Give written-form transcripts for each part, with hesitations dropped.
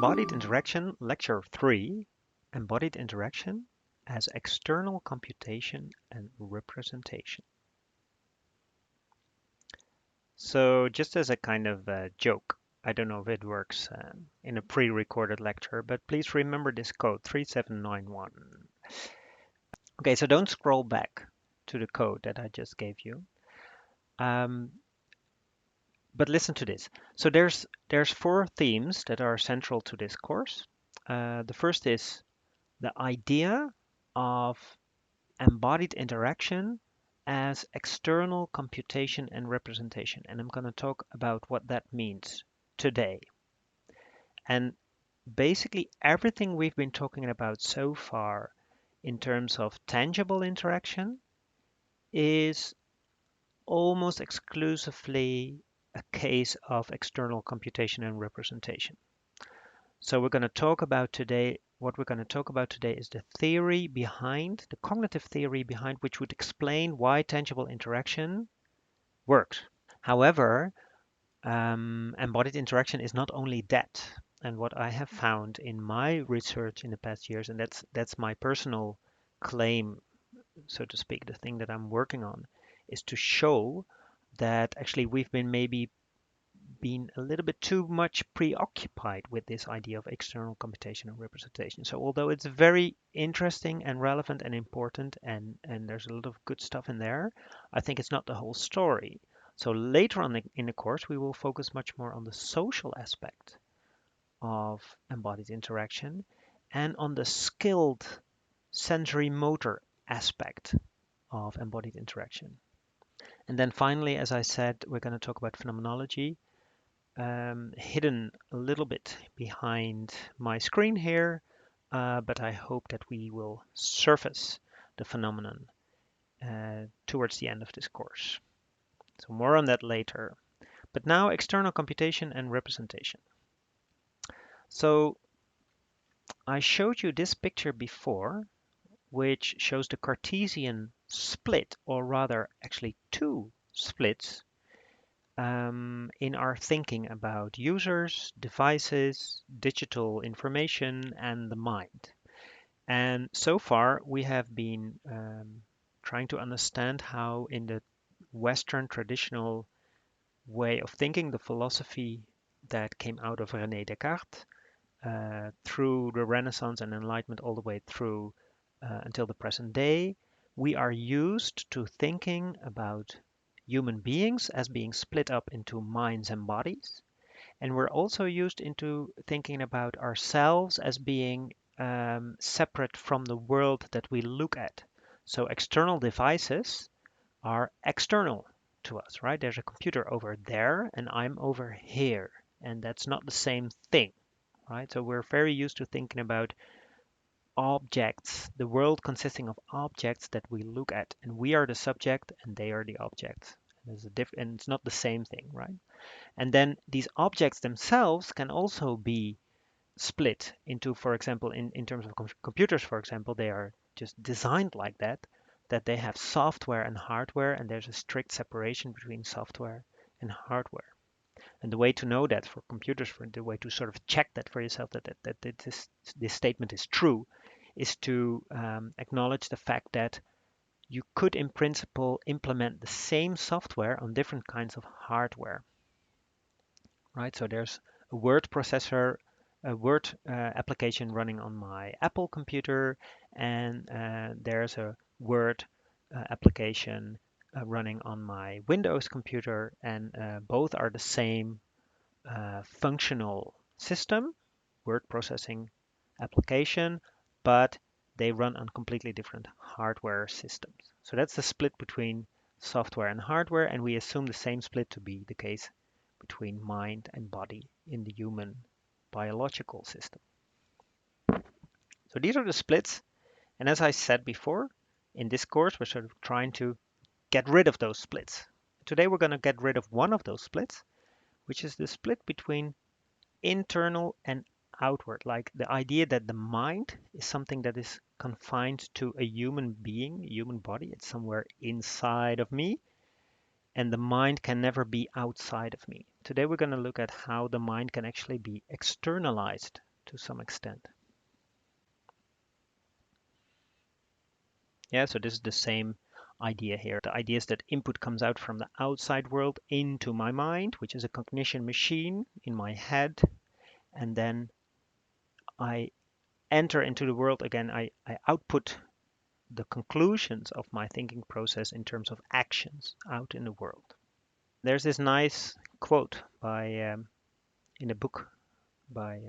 Embodied Interaction, Lecture 3, Embodied Interaction as External Computation and Representation. So just as a kind of joke, I don't know if it works in a pre-recorded lecture, but please remember this code, 3791. Okay, so don't scroll back to the code that I just gave you. But listen to this. So there's 4 themes that are central to this course. The first is the idea of embodied interaction as external computation and representation. And I'm going to talk about what that means today. And basically everything we've been talking about so far in terms of tangible interaction is almost exclusively a case of external computation and representation. So we're going to talk about today, what we're going to talk about today is the theory behind, the cognitive theory behind which would explain why tangible interaction works. However, embodied interaction is not only that. And what I have found in my research in the past years, and that's my personal claim, so to speak, the thing that I'm working on, is to show that actually we've been a little bit too much preoccupied with this idea of external computation and representation. So although it's very interesting and relevant and important and there's a lot of good stuff in there, I think it's not the whole story. So later on in the course, we will focus much more on the social aspect of embodied interaction and on the skilled sensory motor aspect of embodied interaction. And then finally, as I said, we're going to talk about phenomenology, hidden a little bit behind my screen here, but I hope that we will surface the phenomenon towards the end of this course. So more on that later. But now external computation and representation. So I showed you this picture before, which shows the Cartesian split, or rather actually 2 splits in our thinking about users, devices, digital information, and the mind. And so far, we have been trying to understand how in the Western traditional way of thinking, the philosophy that came out of René Descartes, through the Renaissance and Enlightenment all the way through until the present day, we are used to thinking about human beings as being split up into minds and bodies. And we're also used into thinking about ourselves as being separate from the world that we look at. So external devices are external to us, right? There's a computer over there and I'm over here. And that's not the same thing, right? So we're very used to thinking about objects, the world consisting of objects that we look at, and we are the subject and they are the object. And it's not the same thing, right? And then these objects themselves can also be split into, for example, in terms of computers, for example, they are just designed like that they have software and hardware, and there's a strict separation between software and hardware. And the way to know that for computers, for the way to sort of check that for yourself that this statement is true, is to acknowledge the fact that you could, in principle, implement the same software on different kinds of hardware, right? So there's a word processor, a word application running on my Apple computer, and there's a word application running on my Windows computer, and both are the same functional system, word processing application, but they run on completely different hardware systems. So that's the split between software and hardware, and we assume the same split to be the case between mind and body in the human biological system. So these are the splits, and as I said before, in this course we're sort of trying to get rid of those splits. Today we're going to get rid of one of those splits, which is the split between internal and outward, like the idea that the mind is something that is confined to a human being, a human body. It's somewhere inside of me, and the mind can never be outside of me. Today we're going to look at how the mind can actually be externalized to some extent. Yeah, so this is the same idea here. The idea is that input comes out from the outside world into my mind, which is a cognition machine in my head, and then I enter into the world again. I output the conclusions of my thinking process in terms of actions out in the world. There's this nice quote by in a book by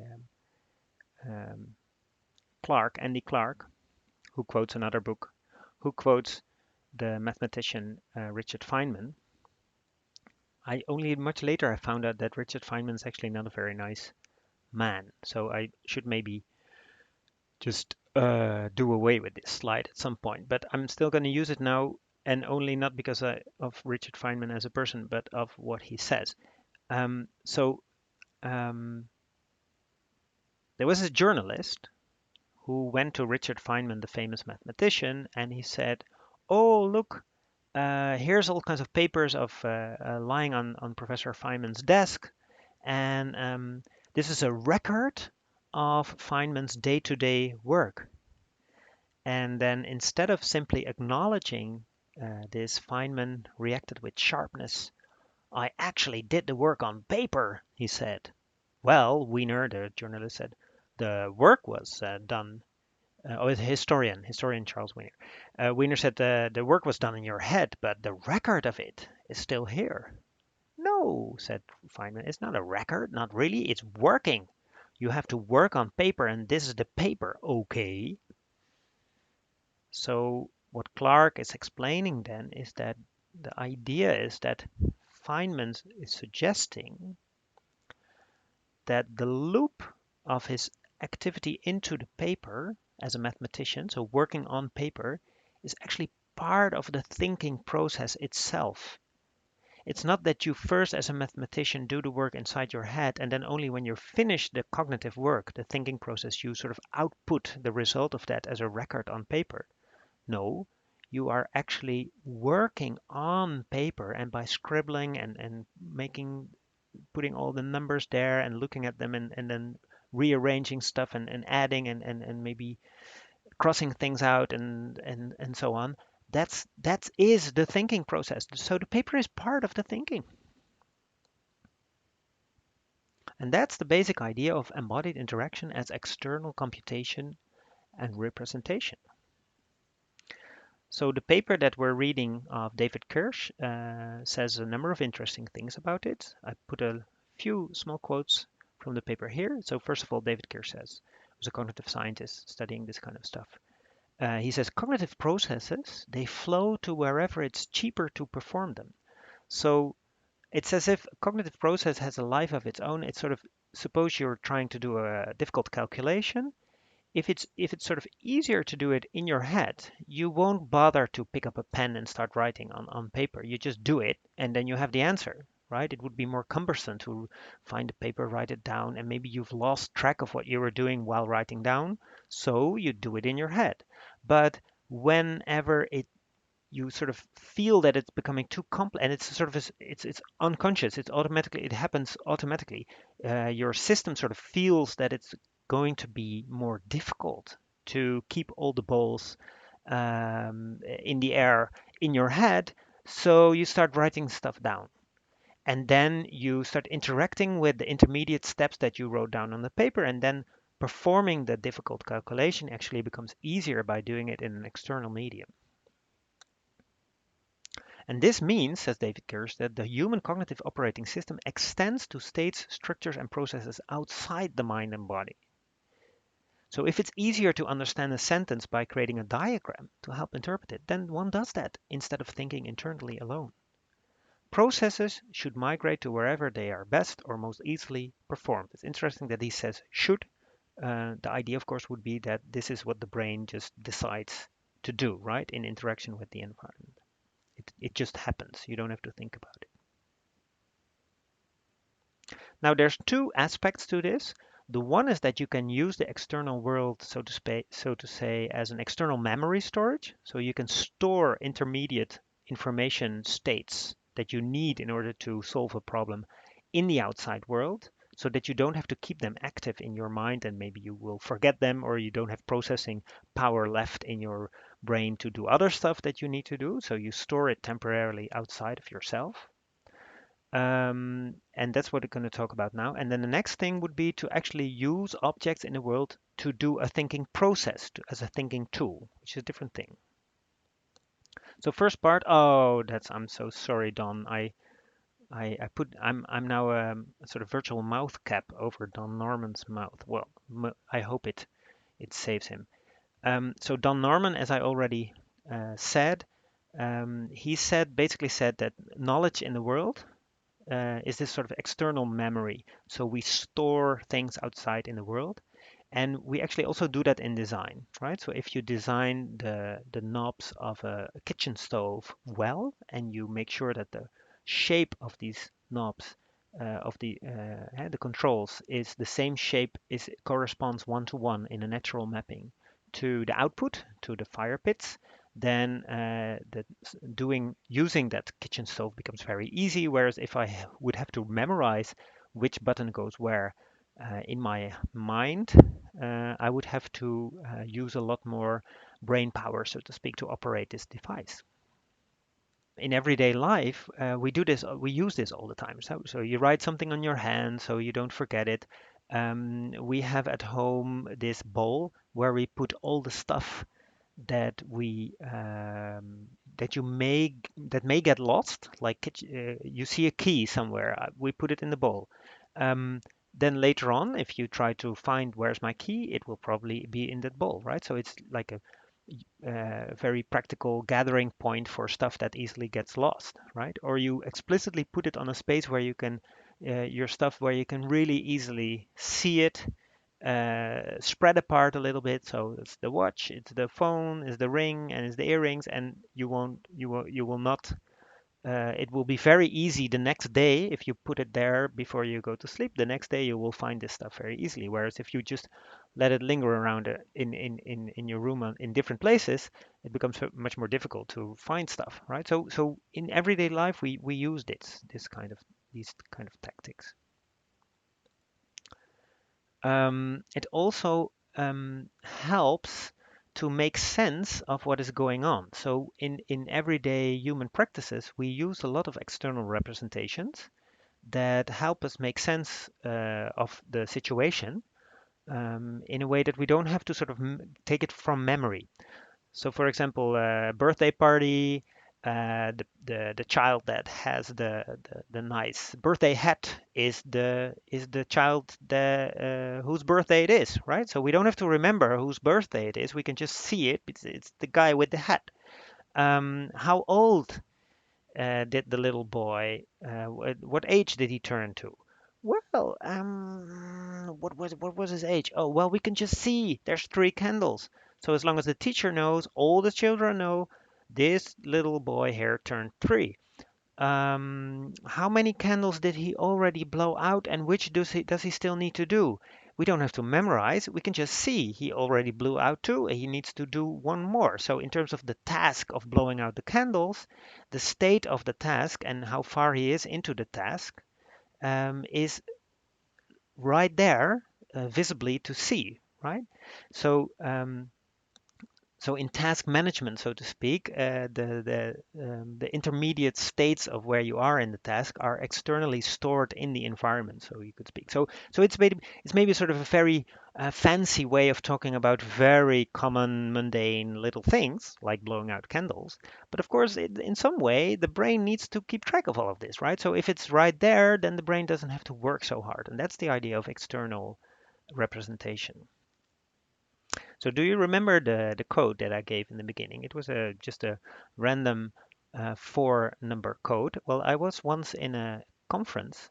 Andy Clark, who quotes another book, who quotes the mathematician Richard Feynman. I only much later I found out that Richard Feynman is actually not a very nice man, so I should maybe just do away with this slide at some point. But I'm still going to use it now, and only not because of Richard Feynman as a person, but of what he says. So there was a journalist who went to Richard Feynman, the famous mathematician, and he said, "Oh, look, here's all kinds of papers of lying on Professor Feynman's desk, and this is a record of Feynman's day-to-day work." And then instead of simply acknowledging this, Feynman reacted with sharpness. "I actually did the work on paper," he said. "Well, Wiener," the journalist said, "the work was done." Oh, historian Charles Wiener. Wiener said the work was done in your head, but the record of it is still here. "No," said Feynman, "it's not a record, not really. It's working. You have to work on paper, and this is the paper, okay?" So what Clark is explaining then is that the idea is that Feynman is suggesting that the loop of his activity into the paper as a mathematician, so working on paper, is actually part of the thinking process itself. It's not that you first, as a mathematician, do the work inside your head, and then only when you're finished the cognitive work, the thinking process, you sort of output the result of that as a record on paper. No, you are actually working on paper, and by scribbling and putting all the numbers there and looking at them and then rearranging stuff and adding and maybe crossing things out and so on. That is the thinking process. So the paper is part of the thinking. And that's the basic idea of embodied interaction as external computation and representation. So the paper that we're reading of David Kirsch says a number of interesting things about it. I put a few small quotes from the paper here. So first of all, David Kirsch says, who's a cognitive scientist studying this kind of stuff. He says cognitive processes, they flow to wherever it's cheaper to perform them. So it's as if a cognitive process has a life of its own. It's sort of, suppose you're trying to do a difficult calculation. If it's sort of easier to do it in your head, you won't bother to pick up a pen and start writing on paper. You just do it and then you have the answer, right? It would be more cumbersome to find the paper, write it down, and maybe you've lost track of what you were doing while writing down, so you do it in your head. But whenever you sort of feel that it's becoming too complex, and it's sort of it's unconscious, it happens automatically. Your system sort of feels that it's going to be more difficult to keep all the balls in the air in your head, so you start writing stuff down, and then you start interacting with the intermediate steps that you wrote down on the paper, and then performing the difficult calculation actually becomes easier by doing it in an external medium. And this means, says David Kirsch, that the human cognitive operating system extends to states, structures, and processes outside the mind and body. So if it's easier to understand a sentence by creating a diagram to help interpret it, then one does that instead of thinking internally alone. Processes should migrate to wherever they are best or most easily performed. It's interesting that he says should. The idea, of course, would be that this is what the brain just decides to do, right, in interaction with the environment. It just happens. You don't have to think about it. Now, there's two aspects to this. The one is that you can use the external world, so to say, as an external memory storage. So you can store intermediate information states that you need in order to solve a problem in the outside world. so that you don't have to keep them active in your mind and maybe you will forget them or you don't have processing power left in your brain to do other stuff that you need to do. So you store it temporarily outside of yourself. And that's what we're going to talk about now. And then the next thing would be to actually use objects in the world to do a thinking process as a thinking tool, which is a different thing. So first part, oh, I'm so sorry, Don. I'm now a sort of virtual mouth cap over Don Norman's mouth. Well, I hope it saves him. So Don Norman, as I already said, he basically said that knowledge in the world is this sort of external memory. So we store things outside in the world. And we actually also do that in design, right? So if you design the knobs of a kitchen stove well, and you make sure that the shape of these knobs of the controls is the same shape, is corresponds one to one in a natural mapping to the output, to the fire pits, then using that kitchen stove becomes very easy. Whereas if I would have to memorize which button goes where in my mind, I would have to use a lot more brain power, so to speak, to operate this device. In everyday life, we use this all the time. So you write something on your hand so you don't forget it. We have at home this bowl where we put all the stuff that we that may get lost. Like you see a key somewhere, we put it in the bowl. Um, then later on, if you try to find where's my key, it will probably be in that bowl, right? So it's like a very practical gathering point for stuff that easily gets lost, right? Or you explicitly put it on a space where you can your stuff where you can really easily see it spread apart a little bit. So it's the watch, it's the phone, it's the ring, and it's the earrings, and you will not. It will be very easy the next day if you put it there before you go to sleep. The next day you will find this stuff very easily. Whereas if you just let it linger around in your room in different places, it becomes much more difficult to find stuff, right? So in everyday life we use these kind of tactics. It also helps to make sense of what is going on. So in everyday human practices, we use a lot of external representations that help us make sense of the situation in a way that we don't have to sort of take it from memory. So, for example, a birthday party, the child that has the nice birthday hat is the child whose birthday it is, right? So we don't have to remember whose birthday it is. We can just see it. It's the guy with the hat. How old did the little boy? What age did he turn to? Well, what was his age? Oh, well, we can just see. There's three candles. So as long as the teacher knows, all the children know, this little boy here turned three. How many candles did he already blow out, and which does he still need to do? We don't have to memorize. We can just see he already blew out two, and he needs to do one more. So in terms of the task of blowing out the candles, the state of the task and how far he is into the task is right there, visibly to see, right? So so in task management, so to speak, the intermediate states of where you are in the task are externally stored in the environment, so you could speak. So it's maybe sort of a very fancy way of talking about very common, mundane little things like blowing out candles. But of course, in some way, the brain needs to keep track of all of this, right? So if it's right there, then the brain doesn't have to work so hard, and that's the idea of external representation. So do you remember the code that I gave in the beginning? It was just a random four number code. Well, I was once in a conference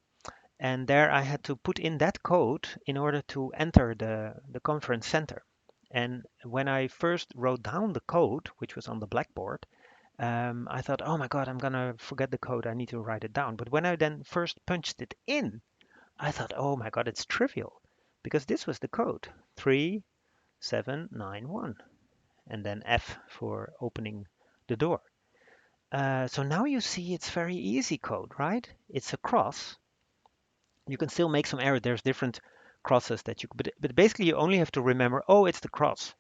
and there I had to put in that code in order to enter the conference center. And when I first wrote down the code, which was on the blackboard, I thought, oh my God, I'm gonna forget the code. I need to write it down. But when I then first punched it in, I thought, oh my God, it's trivial because this was the code. 3791 and then F for opening the door. So now you see it's very easy code, right? It's a cross. You can still make some error. There's different crosses that you, but basically you only have to remember, oh, it's the cross.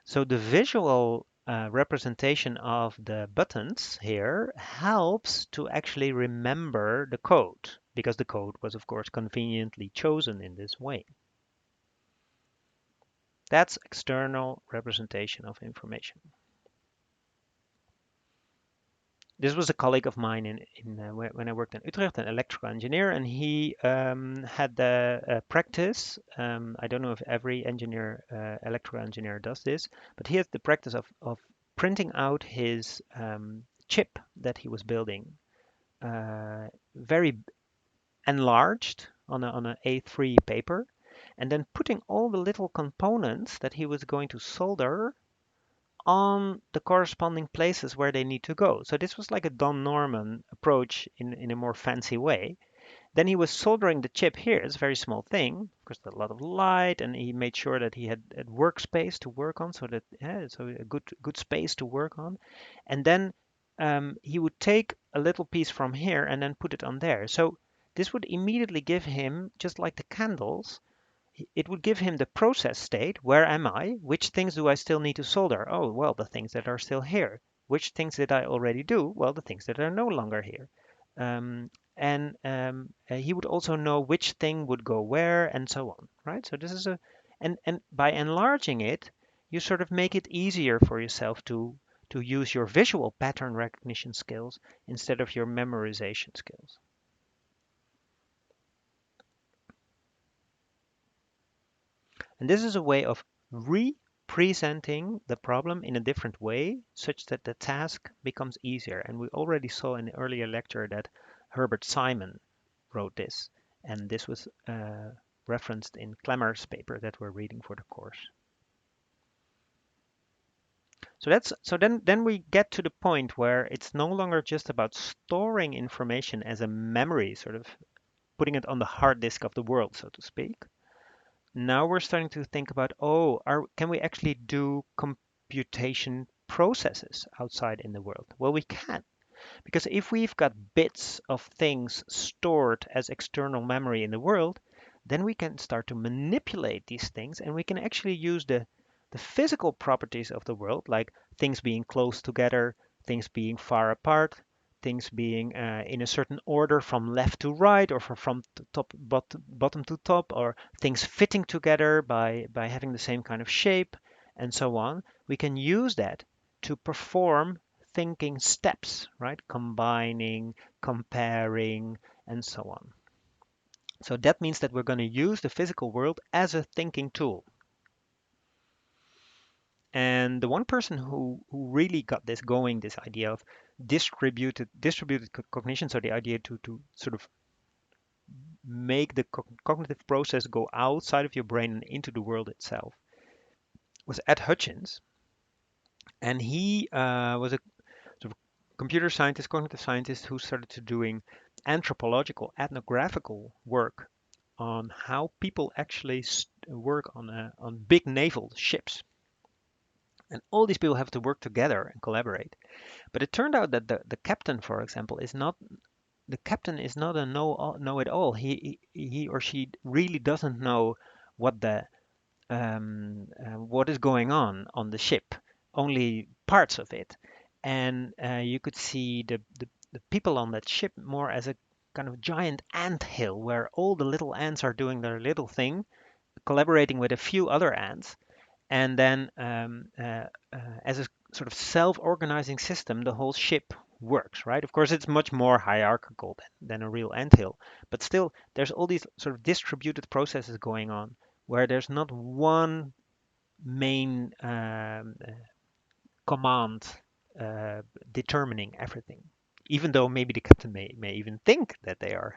So the visual representation of the buttons here helps to actually remember the code, because the code was, of course, conveniently chosen in this way. That's external representation of information. This was a colleague of mine when I worked in Utrecht, an electrical engineer, and he had the practice. I don't know if every electrical engineer does this, but he has the practice of printing out his chip that he was building, very enlarged on a A3 paper, and then putting all the little components that he was going to solder on the corresponding places where they need to go. So this was like a Don Norman approach in a more fancy way. Then he was soldering the chip here. It's a very small thing, of course, a lot of light, and he made sure that he had a workspace to work on, so that so a good space to work on. And then he would take a little piece from here and then put it on there. So this would immediately give him, just like the candles, it would give him the process state. Where am I? Which things do I still need to solder? Oh, well, the things that are still here. Which things did I already do? Well, the things that are no longer here. He would also know which thing would go where and so on, right? So this is and by enlarging it, you sort of make it easier for yourself to use your visual pattern recognition skills instead of your memorization skills. And this is a way of representing the problem in a different way such that the task becomes easier. And we already saw in the earlier lecture that Herbert Simon wrote this, and this was referenced in Klemmer's paper that we're reading for the course. So then we get to the point where it's no longer just about storing information as a memory, sort of putting it on the hard disk of the world, so to speak. Now we're starting to think about, oh, can we actually do computation processes outside in the world? Well, we can, because if we've got bits of things stored as external memory in the world, then we can start to manipulate these things, and we can actually use the physical properties of the world, like things being close together, things being far apart, things being in a certain order from left to right, or from bottom to top, or things fitting together by having the same kind of shape, and so on. We can use that to perform thinking steps, right? Combining, comparing, and so on. So that means that we're going to use the physical world as a thinking tool. And the one person who really got this going, this idea of distributed cognition, so the idea to sort of make the cognitive process go outside of your brain and into the world itself, was Ed Hutchins. And he was a sort of computer scientist, cognitive scientist, who started to doing anthropological, ethnographical work on how people actually work on big naval ships. And all these people have to work together and collaborate. But it turned out that the captain, for example, is not the captain is not a know it all. He or she really doesn't know what the what is going on the ship, only parts of it. And you could see the people on that ship more as a kind of giant ant hill where all the little ants are doing their little thing, collaborating with a few other ants. And then as a sort of self-organizing system, the whole ship works, right? Of course, it's much more hierarchical than a real anthill, but still, there's all these sort of distributed processes going on where there's not one main command determining everything. Even though maybe the captain may even think that they are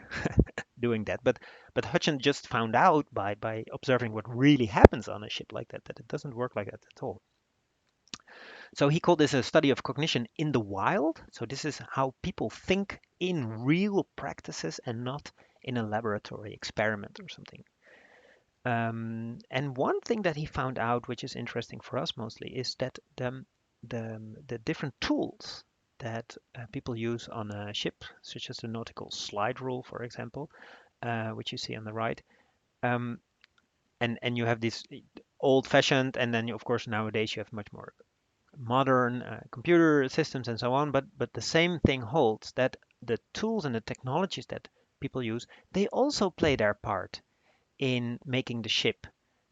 doing that, but Hutchins just found out by observing what really happens on a ship like that it doesn't work like that at all. So he called this a study of cognition in the wild. So this is how people think in real practices and not in a laboratory experiment or something. And one thing that he found out, which is interesting for us mostly, is that the different tools that people use on a ship, such as the nautical slide rule, for example, which you see on the right. Um, and you have this old-fashioned, and then of course nowadays you have much more modern computer systems and so on. But the same thing holds that the tools and the technologies that people use, they also play their part in making the ship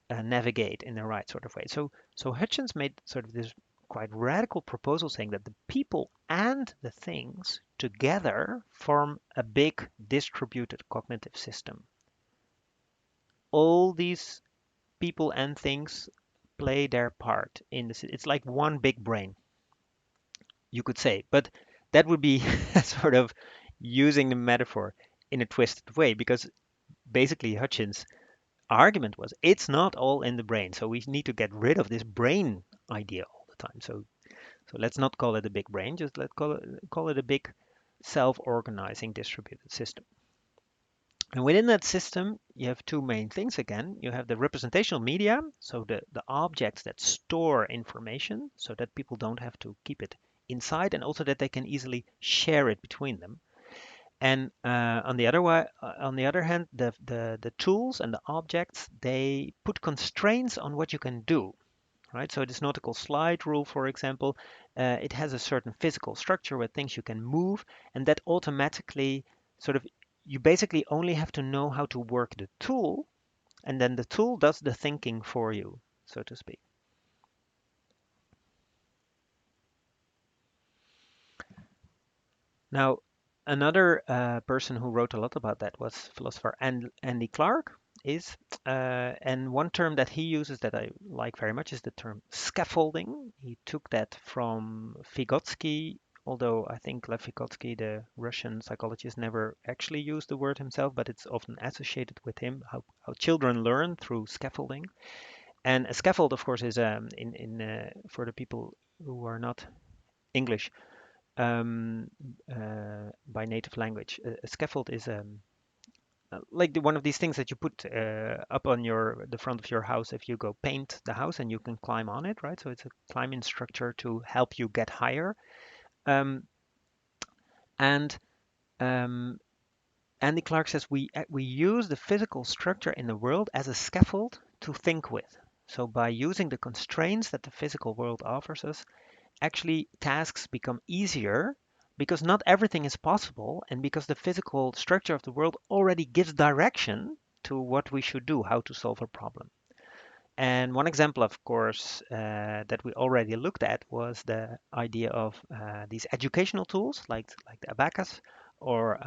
navigate in the right sort of way. So Hutchins made sort of this quite radical proposal saying that the people and the things together form a big distributed cognitive system. All these people and things play their part in this. It's like one big brain, you could say, but that would be sort of using the metaphor in a twisted way, because basically Hutchins' argument was it's not all in the brain, so we need to get rid of this brain idea all the time. So let's not call it a big brain, just let's call it a big self-organizing distributed system. And within that system, you have two main things again. You have the representational media, so the objects that store information so that people don't have to keep it inside, and also that they can easily share it between them. And on the other hand, the tools and the objects, they put constraints on what you can do, right? So this nautical slide rule, for example, it has a certain physical structure with things you can move, and that automatically sort of you basically only have to know how to work the tool, and then the tool does the thinking for you, so to speak. Now, another person who wrote a lot about that was philosopher Andy Clark. And one term that he uses that I like very much is the term scaffolding. He took that from Vygotsky, although I think Lev Vygotsky, the Russian psychologist, never actually used the word himself, but it's often associated with him, how children learn through scaffolding. And a scaffold, of course, is for the people who are not English by native language. A scaffold is like one of these things that you put up on the front of your house if you go paint the house and you can climb on it, right? So it's a climbing structure to help you get higher. Um, and um, Andy Clark says we use the physical structure in the world as a scaffold to think with. So by using the constraints that the physical world offers us, actually tasks become easier because not everything is possible, and because the physical structure of the world already gives direction to what we should do, how to solve a problem. And one example, of course, that we already looked at was the idea of these educational tools like the abacus or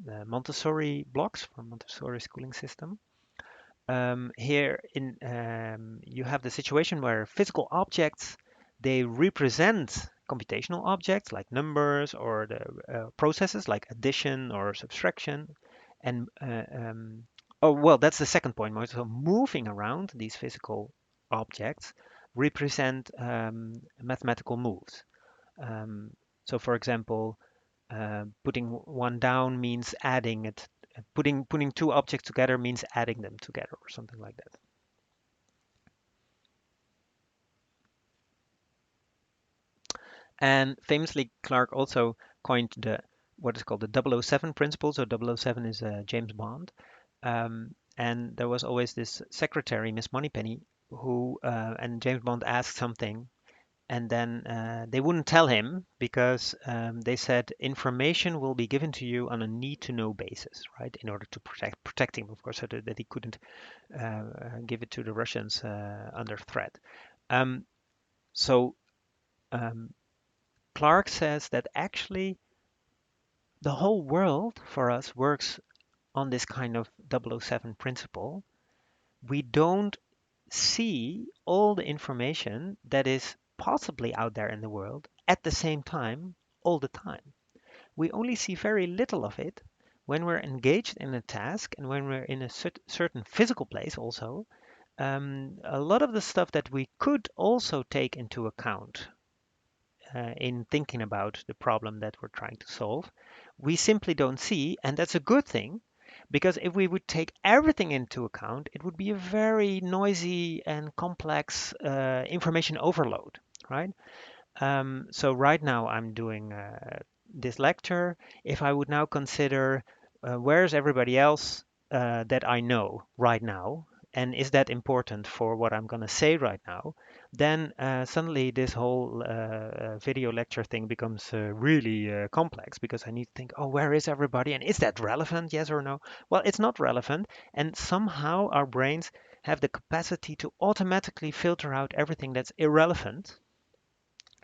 the Montessori blocks for Montessori schooling system. Here you have the situation where physical objects, they represent computational objects like numbers or the processes like addition or subtraction. And oh well, that's the second point. So moving around these physical objects represent mathematical moves. Um, so for example, putting one down means adding it. Putting two objects together means adding them together or something like that. And famously, Clark also coined the what is called the 007 principle. So 007 is James Bond. And there was always this secretary, Miss Moneypenny, who and James Bond asked something, and then they wouldn't tell him because they said information will be given to you on a need-to-know basis, right? In order to protect him, of course, so that he couldn't give it to the Russians under threat. Um, so um, Clark says that actually the whole world for us works on this kind of 007 principle. We don't see all the information that is possibly out there in the world at the same time all the time. We only see very little of it when we're engaged in a task and when we're in a certain physical place also. A lot of the stuff that we could also take into account in thinking about the problem that we're trying to solve, we simply don't see, and that's a good thing, because if we would take everything into account, it would be a very noisy and complex information overload, right? So right now I'm doing this lecture. If I would now consider where's everybody else that I know right now, and is that important for what I'm going to say right now, then suddenly this whole video lecture thing becomes really complex because I need to think, oh, where is everybody? And is that relevant? Yes or no? Well, it's not relevant. And somehow our brains have the capacity to automatically filter out everything that's irrelevant.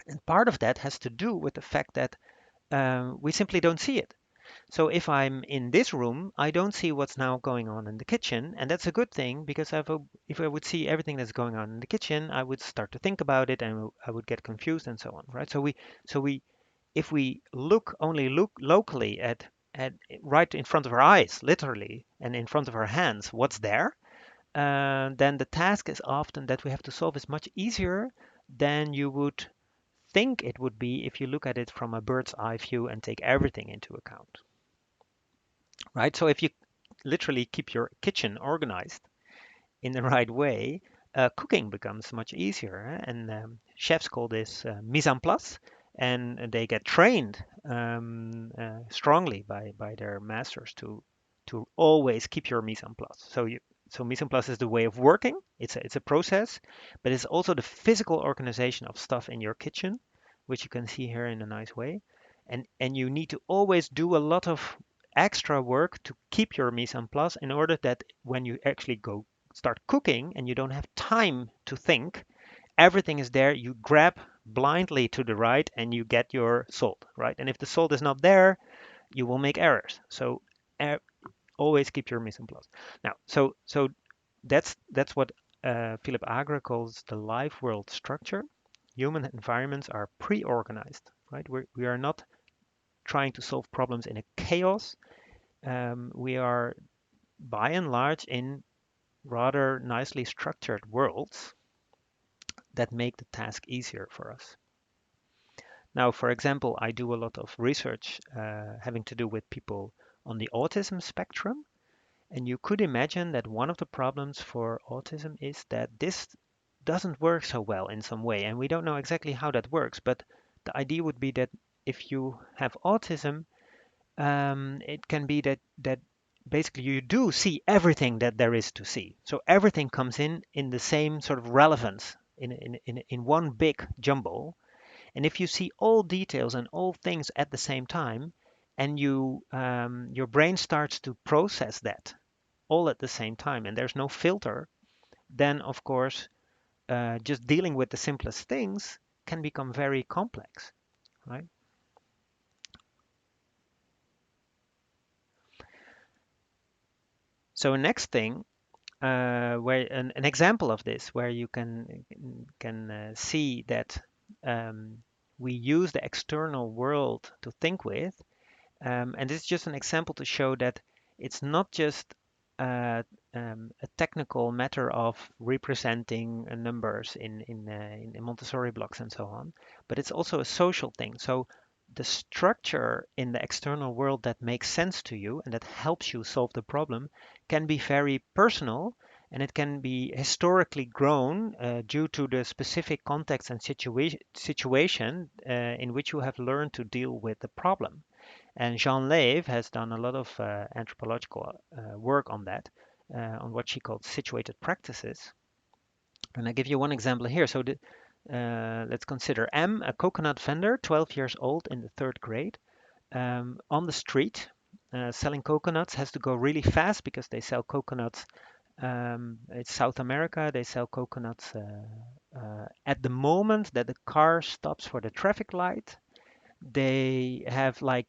And part of that has to do with the fact that we simply don't see it. So if I'm in this room, I don't see what's now going on in the kitchen, and that's a good thing because if I would see everything that's going on in the kitchen, I would start to think about it and I would get confused and so on, right? So we, if we look locally at right in front of our eyes, literally, and in front of our hands, what's there, then the task is often that we have to solve is much easier than you would think it would be if you look at it from a bird's eye view and take everything into account, right? So if you literally keep your kitchen organized in the right way, cooking becomes much easier. And chefs call this mise en place, and they get trained strongly by their masters to always keep your mise en place. So mise en place is the way of working. It's a process, but it's also the physical organization of stuff in your kitchen, which you can see here in a nice way. And you need to always do a lot of extra work to keep your mise en place in order that when you actually go start cooking and you don't have time to think, everything is there. You grab blindly to the right and you get your salt, right? And if the salt is not there, you will make errors. So uh, always keep your mise en place. Now, so that's what Philip Agra calls the life world structure. Human environments are pre-organized, right? We are not trying to solve problems in a chaos. We are by and large in rather nicely structured worlds that make the task easier for us. Now, for example, I do a lot of research having to do with people on the autism spectrum. And you could imagine that one of the problems for autism is that this doesn't work so well in some way. And we don't know exactly how that works. But the idea would be that if you have autism, it can be that basically you do see everything that there is to see. So everything comes in the same sort of relevance in one big jumble. And if you see all details and all things at the same time, and your brain starts to process that all at the same time, and there's no filter, then of course just dealing with the simplest things can become very complex, right? So next thing, where an example of this, where you can see that um, we use the external world to think with. And this is just an example to show that it's not just uh, a technical matter of representing numbers in Montessori blocks and so on, but it's also a social thing. So the structure in the external world that makes sense to you and that helps you solve the problem can be very personal, and it can be historically grown due to the specific context and situation in which you have learned to deal with the problem. And Jean Lave has done a lot of anthropological work on that, on what she called situated practices. And I give you one example here. Let's consider M, a coconut vendor, 12 years old in the third grade, on the street. Selling coconuts has to go really fast because they sell coconuts. It's South America. They sell coconuts at the moment that the car stops for the traffic light. They have like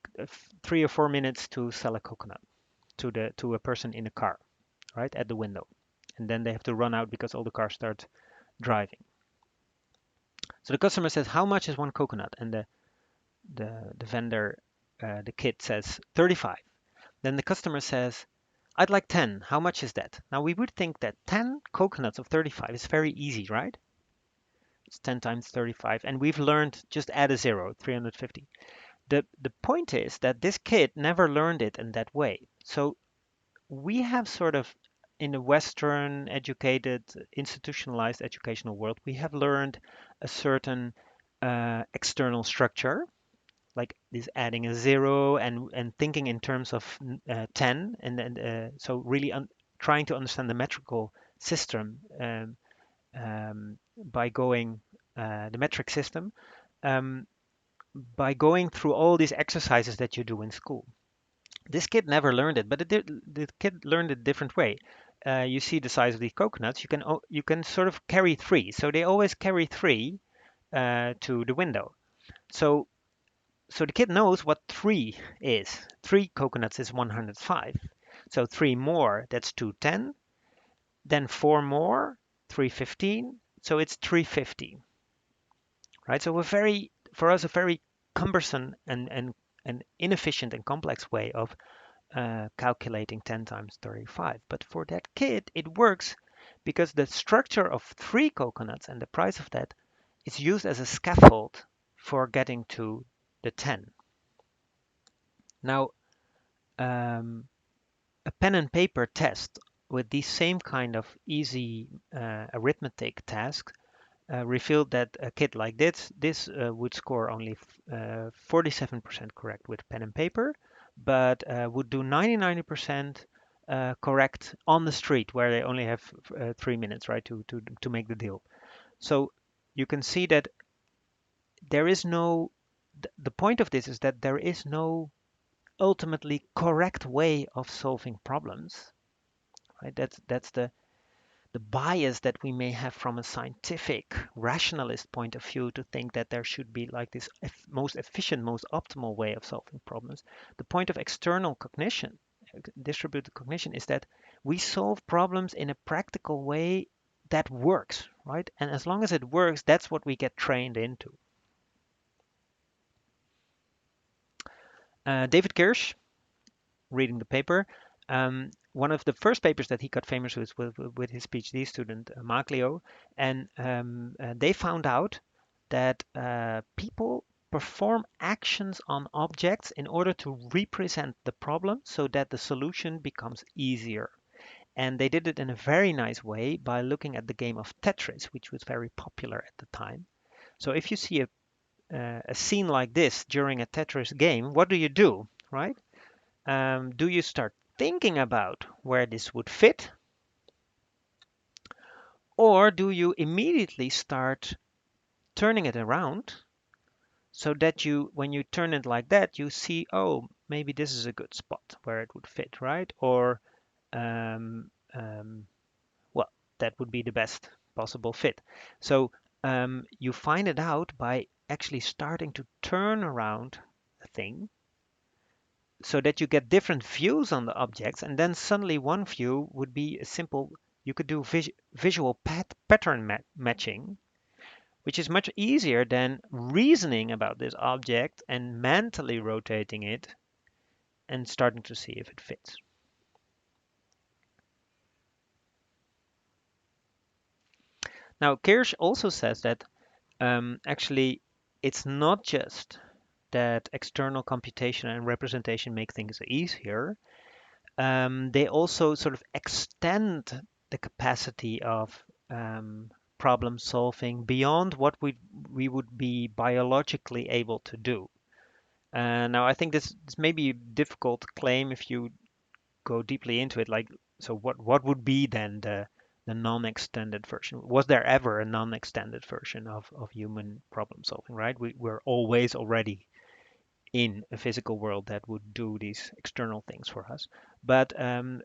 3 or 4 minutes to sell a coconut to a person in a car, right at the window, and then they have to run out because all the cars start driving. So the customer says, "How much is one coconut?" And the vendor, the kid says 35. Then the customer says, "I'd like 10. How much is that?" Now we would think that 10 coconuts of 35 is very easy, right? It's 10 times 35, and we've learned just add a zero, 350. The point is that this kid never learned it in that way. So we have sort of in the Western educated, institutionalized educational world, we have learned a certain external structure, like this adding a zero and thinking in terms of 10, and then so really trying to understand the metrical system by going the metric system um, by going through all these exercises that you do in school. This kid never learned it, but the kid learned it a different way. You see the size of these coconuts. You can sort of carry three, so they always carry three to the window. So so the kid knows what three is. Three coconuts is 105. So three more, that's 210. Then four more, 315. So it's 350, right? So for us, a very cumbersome and inefficient and complex way of calculating 10 times 35. But for that kid, it works because the structure of three coconuts and the price of that is used as a scaffold for getting to the 10. Now, um, a pen and paper test with these same kind of easy arithmetic tasks revealed that a kid like this would score only 47% correct with pen and paper, but would do 99% correct on the street where they only have 3 minutes, right, to make the deal. So you can see that there is no, the point of this is that there is no ultimately correct way of solving problems, right? That's the bias that we may have from a scientific rationalist point of view to think that there should be like this most efficient, most optimal way of solving problems. The point of external cognition, distributed cognition, is that we solve problems in a practical way that works, right? And as long as it works, that's what we get trained into. David Kirsch, reading the paper, one of the first papers that he got famous with his PhD student Maglio, and they found out that people perform actions on objects in order to represent the problem so that the solution becomes easier. And they did it in a very nice way by looking at the game of Tetris, which was very popular at the time. So if you see a scene like this during a Tetris game, what do, right? Do you start thinking about where this would fit? Or do you immediately start turning it around so that when you turn it like that, you see, oh, maybe this is a good spot where it would fit, right? Or, um, um, well, that would be the best possible fit. So you find it out by actually starting to turn around a thing so that you get different views on the objects, and then suddenly one view would be a simple, you could do visual pattern matching, which is much easier than reasoning about this object and mentally rotating it and starting to see if it fits. Now, Kirsch also says that actually it's not just that external computation and representation make things easier. They also sort of extend the capacity of problem solving beyond what we would be biologically able to do. Now, I think this may be a difficult claim if you go deeply into it. Like, so what would be then the non-extended version? Was there ever a non-extended version of human problem solving, right? We're always already in a physical world that would do these external things for us. But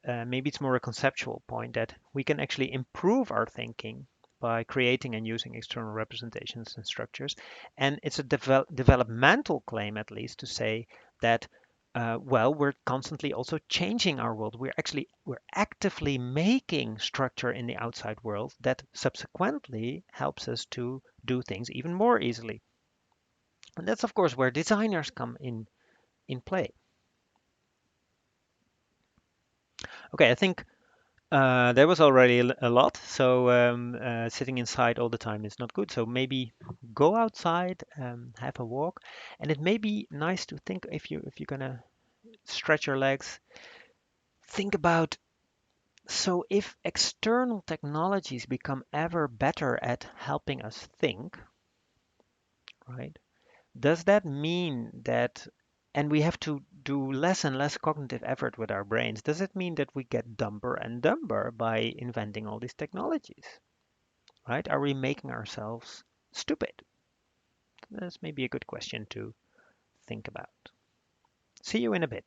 maybe it's more a conceptual point that we can actually improve our thinking by creating and using external representations and structures. And it's a developmental claim, at least, to say that well, we're constantly also changing our world. We're actively making structure in the outside world that subsequently helps us to do things even more easily. And that's of course where designers come in play. Okay, I think there was already a lot, so sitting inside all the time is not good. So maybe go outside, have a walk, and it may be nice to think if you're gonna stretch your legs, think about, so if external technologies become ever better at helping us think, right? Does that mean that, and we have to do less and less cognitive effort with our brains, does it mean that we get dumber and dumber by inventing all these technologies? Right? Are we making ourselves stupid? That's maybe a good question to think about. See you in a bit.